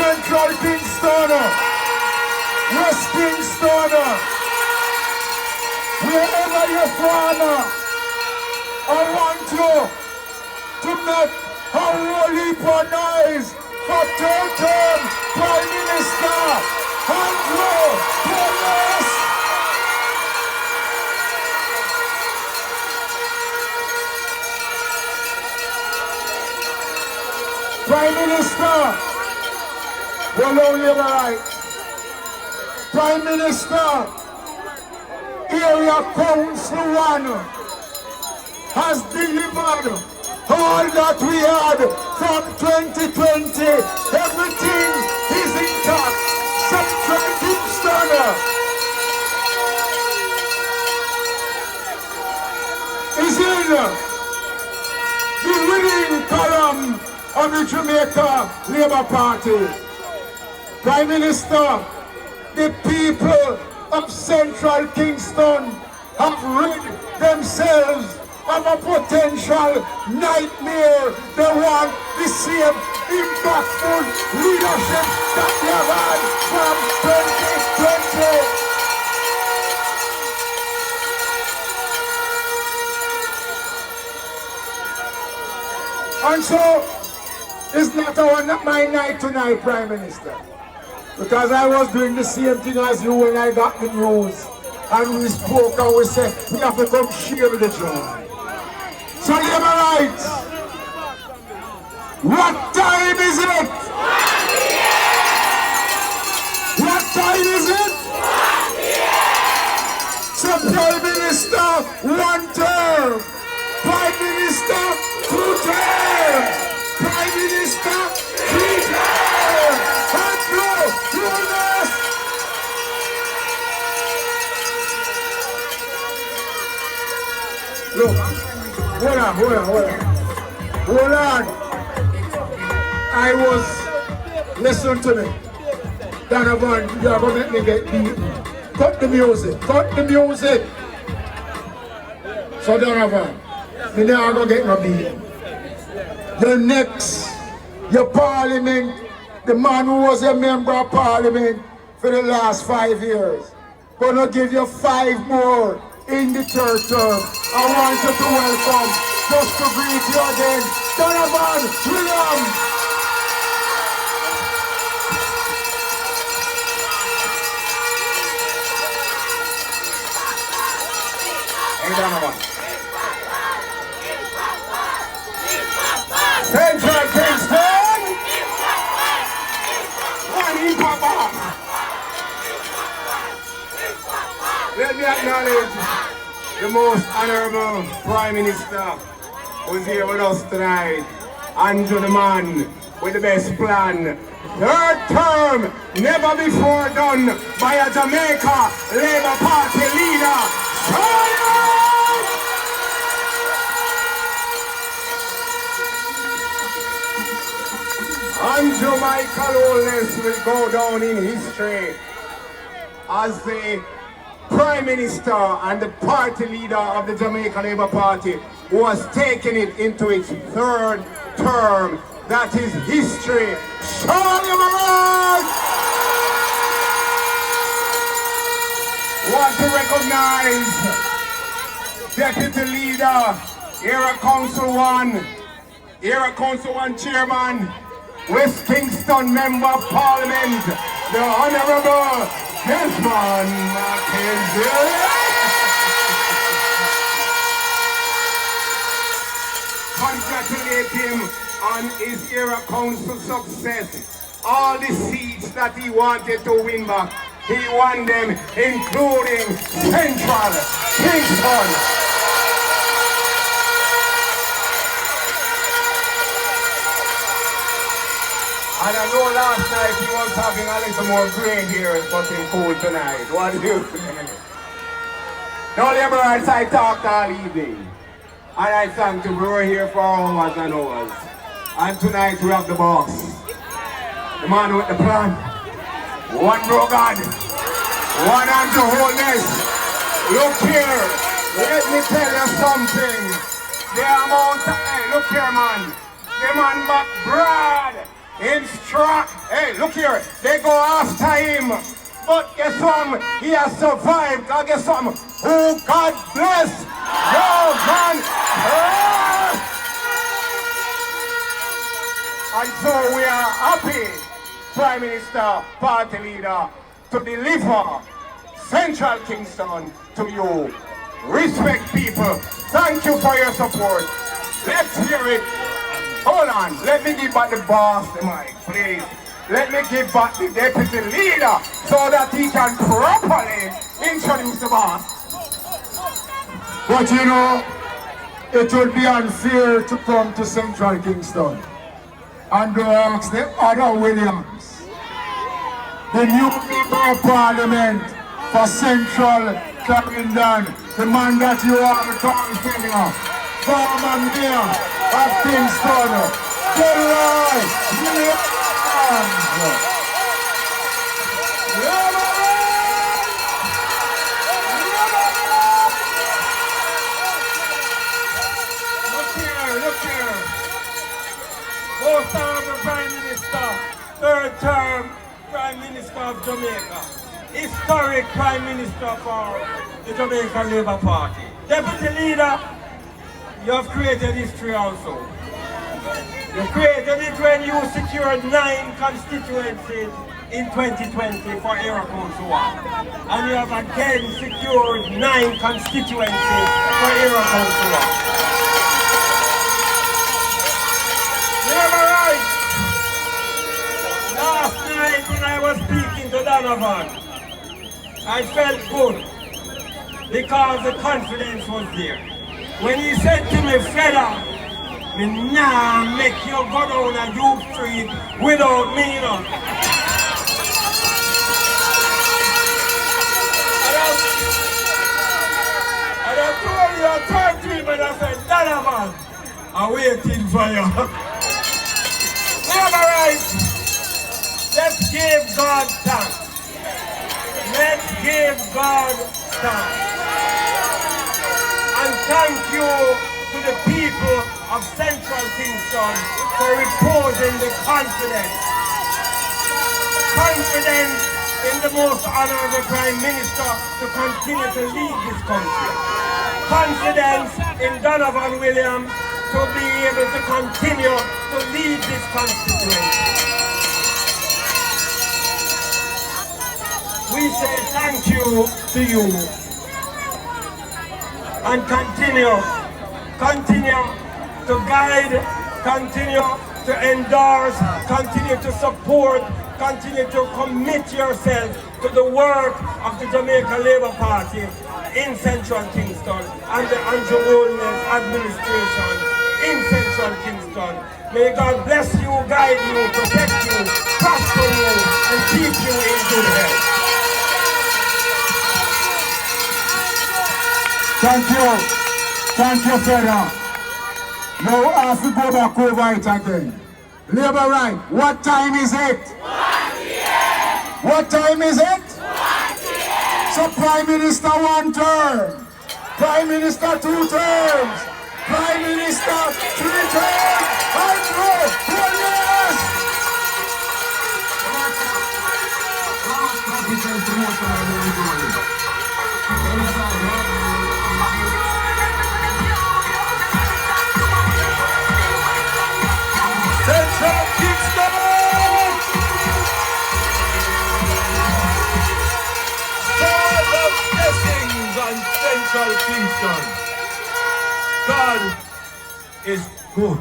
Central Kingston, West Kingston, wherever you're from, I want you to make a whole heap of noise for third-term Prime Minister Holness. Prime Minister, well, only right. Prime Minister, Area Council 1 has delivered all that we had from 2020. Everything is intact. Central Kingston is in the winning column of the Jamaica Labour Party. Prime Minister, the people of Central Kingston have rid themselves of a potential nightmare. They want the same impactful leadership that we have had from 2020. And so, it's not my night tonight, Prime Minister. Because I was doing the same thing as you when I got the news. And we spoke and we said, we have to come share the joy. So, Labour Rights, what time is it? What time is it? So, Prime Minister, 1 term. Prime Minister, 2 terms. Prime Minister, 3 terms. And no, Holness. Look, hold on. I was, listen to me. Donovan, you are going to make me get beaten. Cut the music. So Donovan, me never going to get no beaten. The next, your parliament, the man who was a member of parliament for the last 5 years, gonna give you 5 more in the third term. I want you to welcome, just to greet you again, Donovan William. Hey Donovan. Central Kingston! One in Papa! Let me acknowledge the most honorable Prime Minister who's here with us tonight. Andrew the man with the best plan. Third term, never before done by a Jamaica Labour Party leader. Andrew Michael Holness will go down in history as the Prime Minister and the party leader of the Jamaica Labour Party who has taken it into its 3rd term. That is history. Show him around! Want to recognize Deputy Leader, Area Council 1 Chairman, West Kingston Member of Parliament, the Honourable Desmond Mackenzie. Congratulate him on his Area Council success. All the seats that he wanted to win back, he won them, including Central Kingston. And I know last night he was having a little more grey hairs, but he's cool tonight. What do you think? No Labour Rights, I talked all evening. And I thank you. We were here for hours and hours. And tonight we have the boss. The man with the plan. One Brogan. One Andrew Holness. Look here. Let me tell you something. The amount of, hey, look here man. The man back Brad. instruct. Hey, look here. They go after him. But guess what? He has survived. God, guess what? Who God bless. Yo, man. And so we are happy, Prime Minister, Party Leader, to deliver Central Kingston to you. Respect people. Thank you for your support. Let's hear it. Hold on. Let me give back the boss the mic, please. Let me give back the deputy leader so that he can properly introduce the boss. But you know, it would be unfair to come to Central Kingston and to ask the other Williams, the new member of parliament for Central Clarendon, the man that you are the convener, former mayor of Kingston, Delroy Williams. Look here. Most honorable Prime Minister, third term Prime Minister of Jamaica, historic Prime Minister for the Jamaica Labour Party. Deputy Leader, you have created history also. You created it when you secured 9 constituencies in 2020 for Era Council 1. And you have again secured 9 constituencies for Era Council 1. Remember right? Last night when I was speaking to Donovan, I felt good because the confidence was there. When he said to me, fella, me nah make you go down a Duke Street without me, you know. And I told you, I turned to him and I said, Donovan, I'm waiting for you. Remember right? Let's give God thanks. Let's give God thanks. And thank you to the people of Central Kingston for reposing the confidence. Confidence in the most honorable Prime Minister to continue to lead this country. Confidence in Donovan Williams to be able to continue to lead this constituency. We say thank you to you. And continue to guide, continue to endorse, continue to support, continue to commit yourself to the work of the Jamaica Labour Party in Central Kingston and the Andrew Holness administration in Central Kingston. May God bless you, guide you, protect you, prosper you, and keep you in good health. Thank you, Federer. Now I have to go back over it again. Labour right, what time is it? 1 p.m. What time is it? 1 p.m. So Prime Minister 1 term, Prime Minister 2 terms, Prime Minister 3 terms, Andrew Holness! Central Kingston! Sword of blessings on Central Kingston. God is good.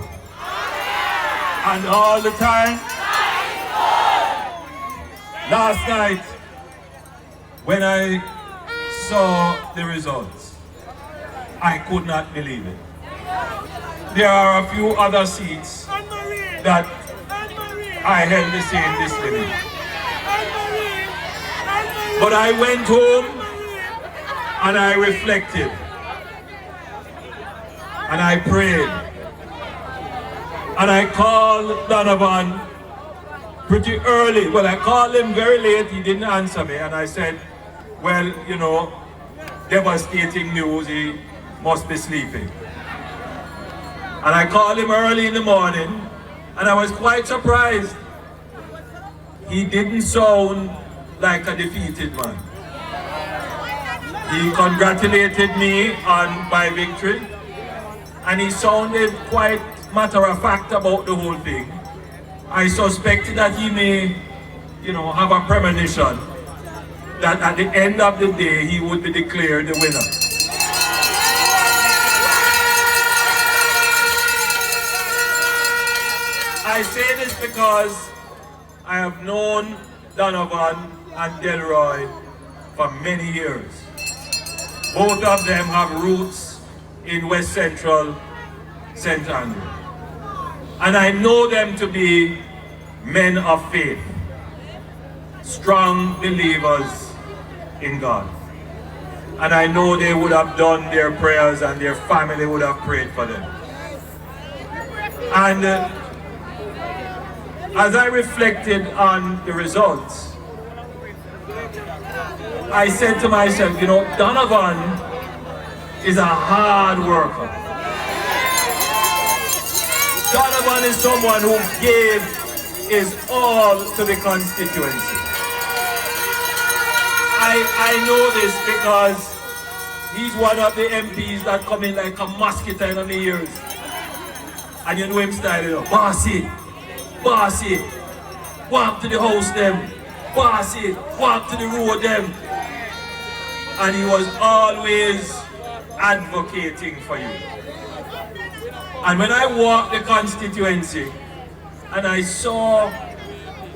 And all the time. Last night, when I saw the results, I could not believe it. There are a few other seats that I held the same destiny. But I went home and I reflected and I prayed and I called Donovan pretty early. Well, I called him very late, he didn't answer me, and I said, well, you know, devastating news, he must be sleeping. And I called him early in the morning, and I was quite surprised he didn't sound like a defeated man. He congratulated me on my victory, and he sounded quite matter-of-fact about the whole thing. I suspected that he may, have a premonition that at the end of the day, he would be declared the winner. I say this because I have known Donovan and Delroy for many years. Both of them have roots in West Central St. Andrew. And I know them to be men of faith, strong believers in God. And I know they would have done their prayers and their family would have prayed for them. And as I reflected on the results, I said to myself, Donovan is a hard worker. Donovan is someone who gave his all to the constituency. I know this because he's one of the MPs that come in like a mosquito in the ears. And you know him style, bossy, walk to the house them, bossy, walk to the road them. And he was always advocating for you. And when I walked the constituency and I saw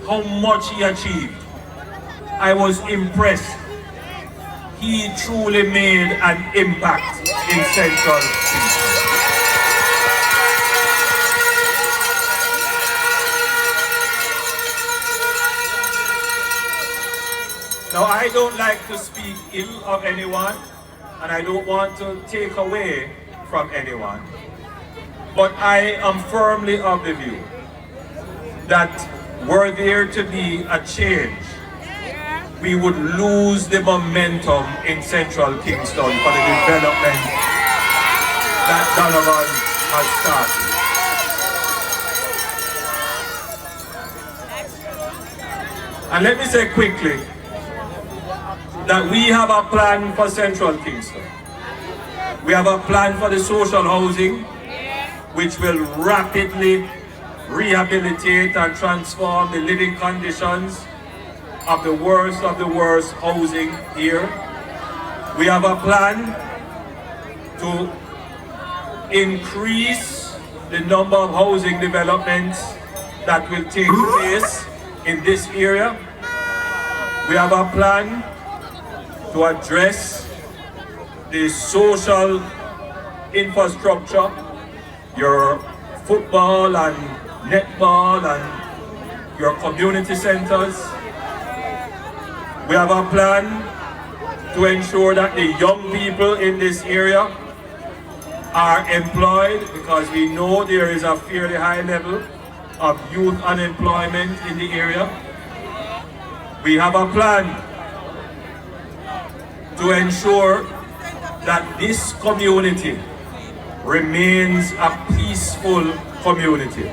how much he achieved, I was impressed. He truly made an impact in Central Kingston. Now, I don't like to speak ill of anyone, and I don't want to take away from anyone. But I am firmly of the view that were there to be a change, we would lose the momentum in Central Kingston for the development that Donovan has started. And let me say quickly that we have a plan for Central Kingston. We have a plan for the social housing, which will rapidly rehabilitate and transform the living conditions of the worst housing here. We have a plan to increase the number of housing developments that will take place in this area. We have a plan to address the social infrastructure, your football and netball and your community centers. We have a plan to ensure that the young people in this area are employed, because we know there is a fairly high level of youth unemployment in the area. We have a plan to ensure that this community remains a peaceful community.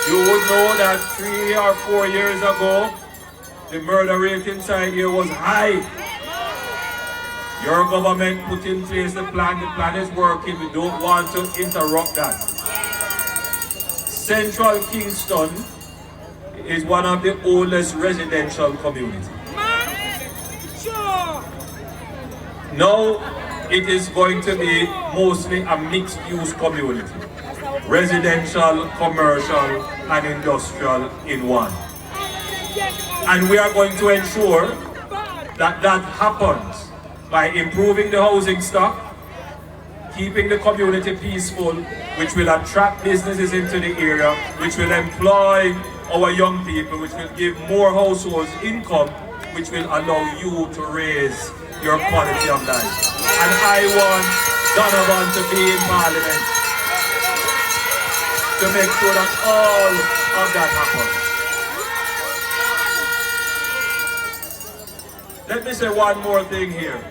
You would know that 3 or 4 years ago, the murder rate inside here was high. Your government put in place the plan is working, we don't want to interrupt that. Central Kingston is one of the oldest residential communities. Now it is going to be mostly a mixed-use community. Residential, commercial, and industrial in one. And we are going to ensure that that happens by improving the housing stock, keeping the community peaceful, which will attract businesses into the area, which will employ our young people, which will give more households income, which will allow you to raise your quality of life. And I want Donovan to be in Parliament to make sure that all of that happens. Let me say one more thing here.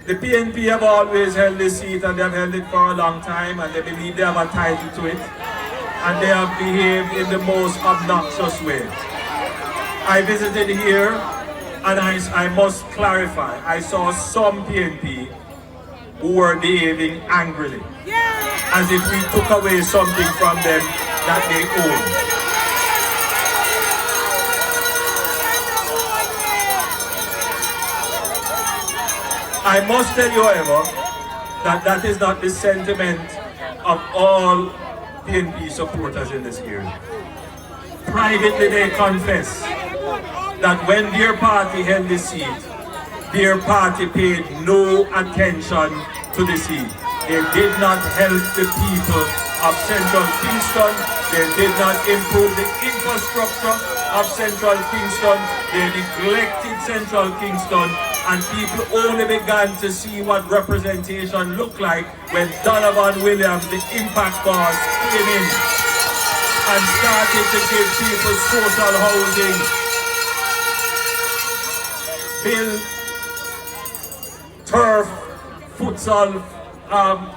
The PNP have always held this seat, and they have held it for a long time, and they believe they have a title to it, and they have behaved in the most obnoxious way. I visited here, and I must clarify, I saw some PNP who were behaving angrily, as if we took away something from them that they own. I must tell you, however, that that is not the sentiment of all PNP supporters in this area. Privately, they confess that when their party held the seat, their party paid no attention to the seat. They did not help the people of Central Kingston. They did not improve the infrastructure of Central Kingston. They neglected Central Kingston, and people only began to see what representation looked like when Donovan Williams, the impact boss, came in and started to give people social housing, build turf, futsal,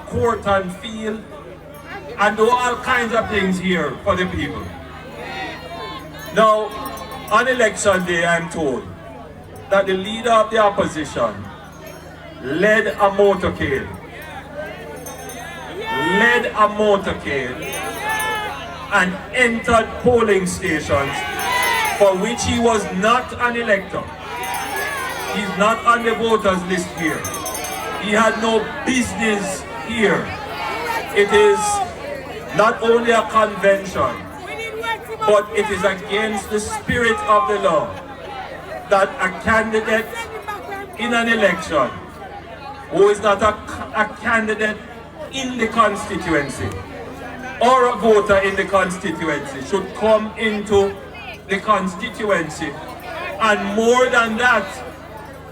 court and field, and do all kinds of things here for the people. Now, on election day, I'm told that the leader of the opposition led a motorcade and entered polling stations for which he was not an elector. He's not on the voters list here. He had no business here. It is not only a convention, but it is against the spirit of the law that a candidate in an election who is not a candidate in the constituency or a voter in the constituency should come into the constituency, and more than that,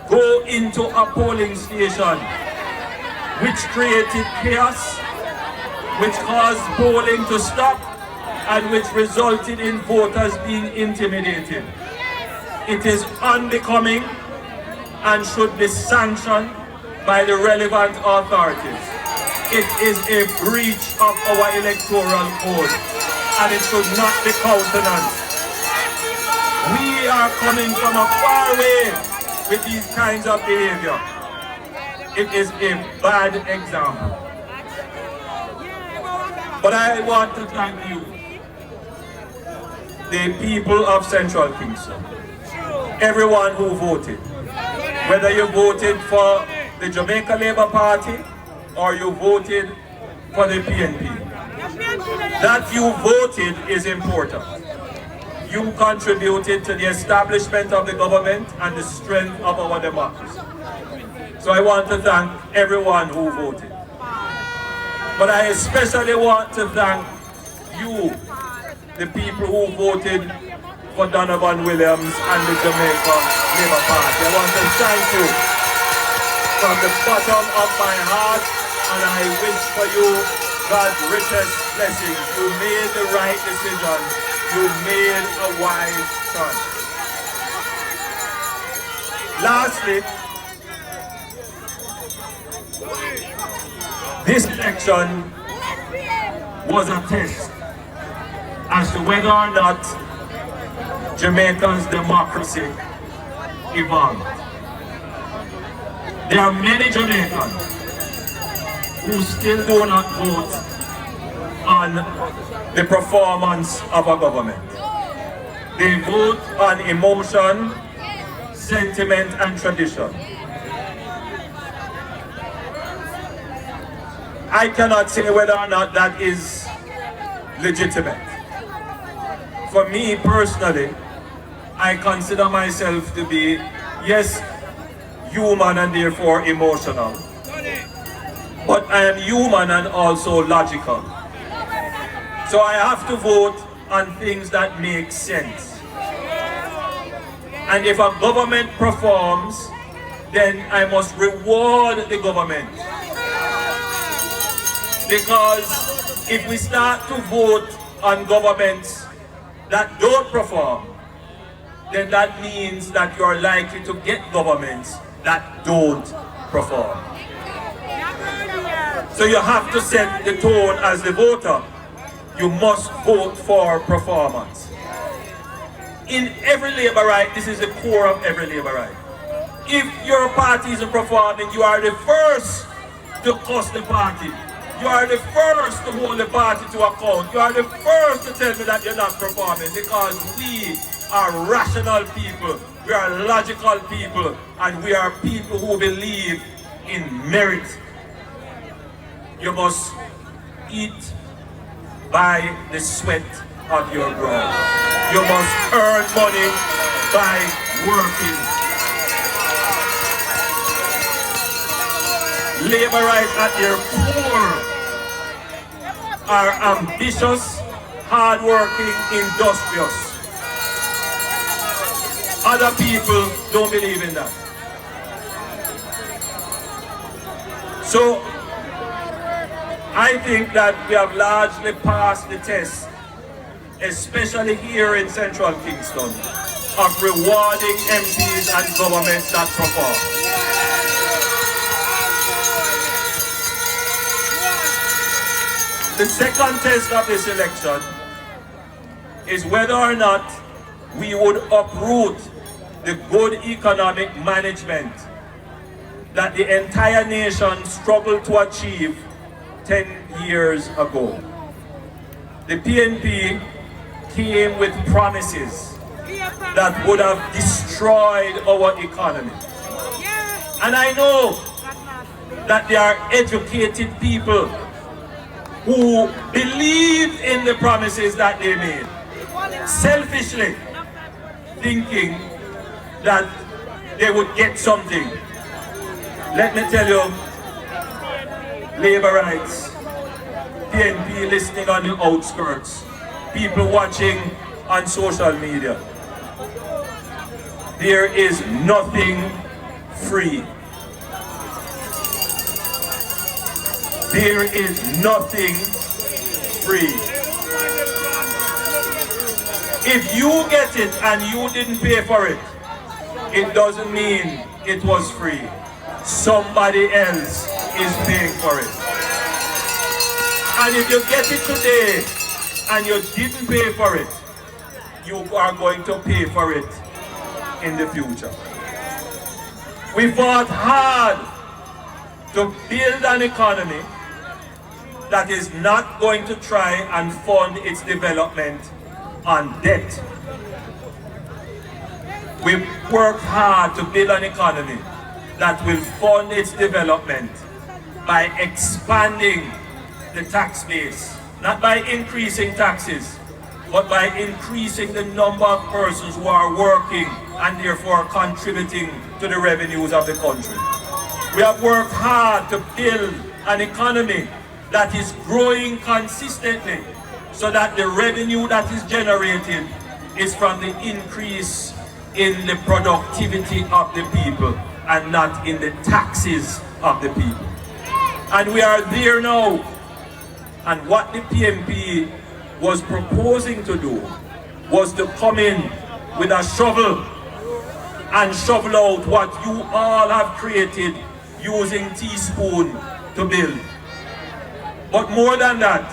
go into a polling station which created chaos, which caused polling to stop, and which resulted in voters being intimidated. It is unbecoming and should be sanctioned by the relevant authorities. It is a breach of our electoral code, and it should not be countenanced. We are coming from a far way with these kinds of behavior. It is a bad example. But I want to thank you, the people of Central Kingston, everyone who voted, whether you voted for the Jamaica Labour Party or you voted for the PNP. That you voted is important. You contributed to the establishment of the government and the strength of our democracy. So I want to thank everyone who voted. But I especially want to thank you, the people who voted for Donovan Williams and the Jamaica Labour Party. I want to thank you from the bottom of my heart, and I wish for you God's richest blessings. You made the right decision. You made a wise choice. Lastly, this election was a test as to whether or not Jamaica's democracy evolved. There are many Jamaicans who still do not vote on the performance of a government. They vote on emotion, sentiment, and tradition. I cannot say whether or not that is legitimate. For me personally, I consider myself to be, yes, human and therefore emotional, but I am human and also logical. So I have to vote on things that make sense. And if a government performs, then I must reward the government. Because if we start to vote on governments that don't perform, then that means that you're likely to get governments that don't perform. So you have to set the tone as the voter. You must vote for performance. In every labor right, this is the core of every labor right. If your party isn't performing, you are the first to cost the party. You are the first to hold the party to account. You are the first to tell me that you're not performing, because we are rational people, we are logical people, and we are people who believe in merit. You must eat by the sweat of your brow. You must earn money by working. Labor rights at their core are ambitious, hard-working, industrious. Other people don't believe in that. So, I think that we have largely passed the test, especially here in Central Kingston, of rewarding MPs and governments that perform. The second test of this election is whether or not we would uproot the good economic management that the entire nation struggled to achieve 10 years ago. The PNP came with promises that would have destroyed our economy. And I know that there are educated people who believed in the promises that they made, selfishly thinking that they would get something. Let me tell you, labor rights, PNP listening on the outskirts, people watching on social media, there is nothing free. There is nothing free. If you get it and you didn't pay for it, it doesn't mean it was free. Somebody else is paying for it. And if you get it today and you didn't pay for it, you are going to pay for it in the future. We fought hard to build an economy that is not going to try and fund its development on debt. We worked hard to build an economy that will fund its development by expanding the tax base, not by increasing taxes, but by increasing the number of persons who are working and therefore contributing to the revenues of the country. We have worked hard to build an economy that is growing consistently, so that the revenue that is generated is from the increase in the productivity of the people and not in the taxes of the people. And we are there now. And what the PNP was proposing to do was to come in with a shovel and shovel out what you all have created using teaspoon to build. But more than that,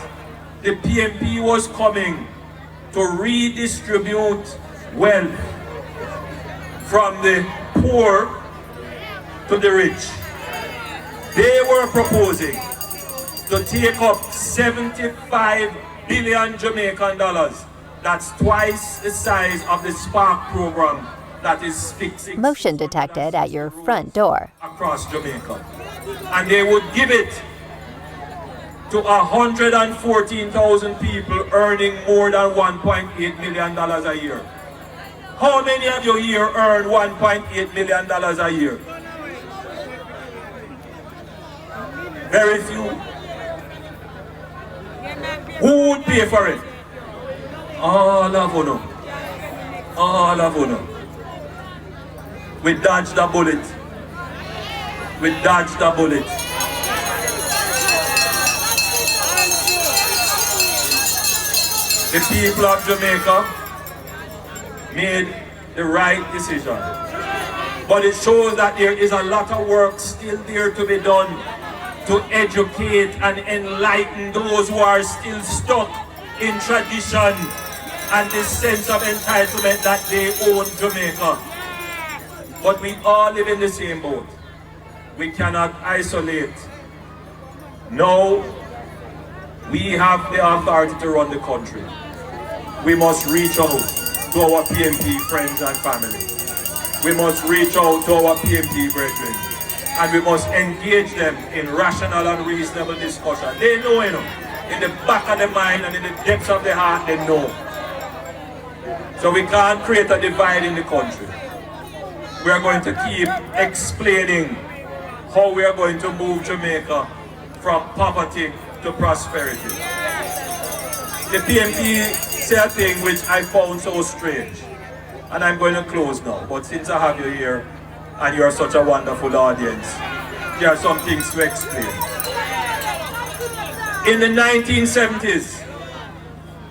the PNP was coming to redistribute wealth from the poor to the rich. They were proposing to take up 75 billion Jamaican dollars. That's twice the size of the Spark program that is fixing Motion detected at your front door. across Jamaica. And they would give it to 114,000 people earning more than $1.8 million a year. How many of you here earn $1.8 million a year? Very few. Who would pay for it? All of you. All of you. We dodged the bullet. We dodged the bullet. The people of Jamaica made the right decision. But it shows that there is a lot of work still still there to be done to educate and enlighten those who are still stuck in tradition and this sense of entitlement that they own Jamaica. But we all live in the same boat. We cannot isolate. No, we have the authority to run the country. We must reach out to our PMP friends and family. We must reach out to our PMP brethren. And we must engage them in rational and reasonable discussion. They know, in the back of the mind and in the depths of the heart, they know. So we can't create a divide in the country. We are going to keep explaining how we are going to move Jamaica from poverty to prosperity. The PMP say a thing which I found so strange, and I'm going to close now, but since I have you here and you are such a wonderful audience, there are some things to explain. In the 1970s,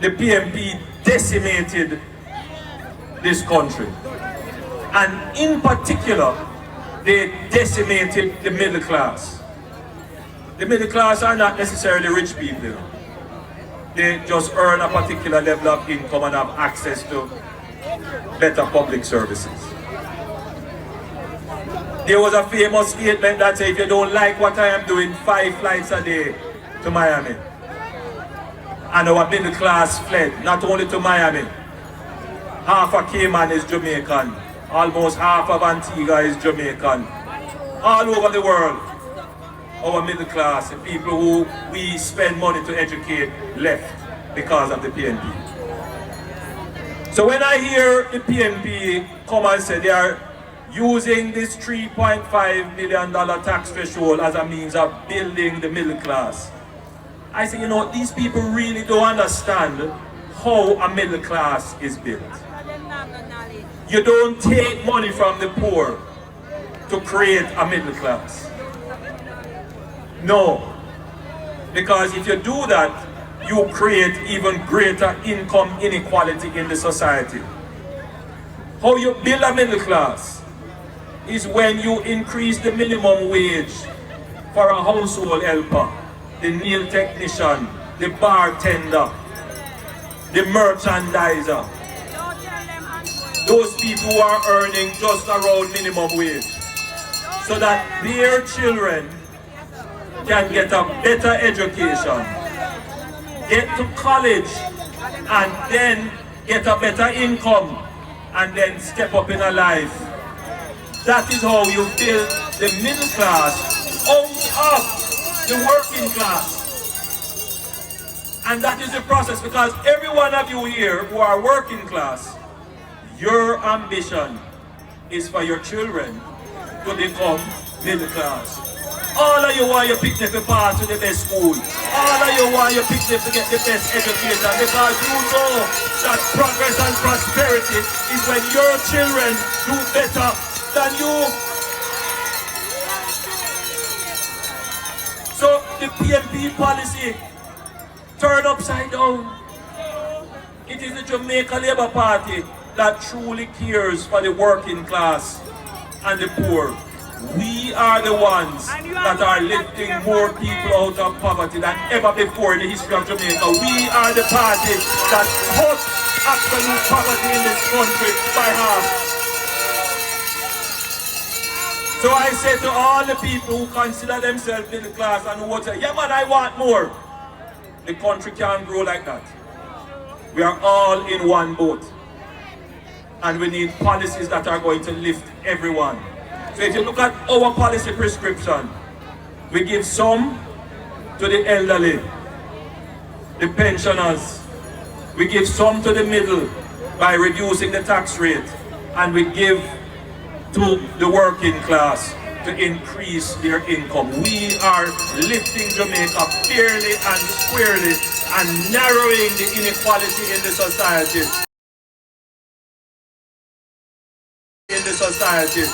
the PMP decimated this country, and in particular, they decimated the middle class. The middle class are not necessarily rich people. They just earn a particular level of income and have access to better public services. There was a famous statement that said, if you don't like what I am doing, 5 flights a day to Miami. And our middle class fled, not only to Miami. Half of Cayman is Jamaican. Almost half of Antigua is Jamaican. All over the world, our middle class, the people who we spend money to educate, left because of the PNP. So when I hear the PNP come and say they are using this $3.5 billion tax threshold as a means of building the middle class, I say, these people really don't understand how a middle class is built. You don't take money from the poor to create a middle class. No, because if you do that, you create even greater income inequality in the society. How you build a middle class is when you increase the minimum wage for a household helper, the nail technician, the bartender, the merchandiser. Those people who are earning just around minimum wage, so that their children can get a better education, get to college, and then get a better income, and then step up in a life. That is how you build the middle class out of the working class. And that is the process, because every one of you here who are working class, your ambition is for your children to become middle class. All of you want your picnic to pass to the best school. All of you want your picnic to get the best education, because you know that progress and prosperity is when your children do better than you. So the PNP policy turned upside down. It is the Jamaica Labour Party that truly cares for the working class and the poor. We are the ones that are lifting more people out of poverty than ever before in the history of Jamaica. We are the party that cuts absolute poverty in this country by half. So I say to all the people who consider themselves middle class and who would say, yeah man, I want more. The country can't grow like that. We are all in one boat. And we need policies that are going to lift everyone. So if you look at our policy prescription, we give some to the elderly, the pensioners. We give some to the middle by reducing the tax rate. And we give to the working class to increase their income. We are lifting Jamaica fairly and squarely and narrowing the inequality in the society. In the society.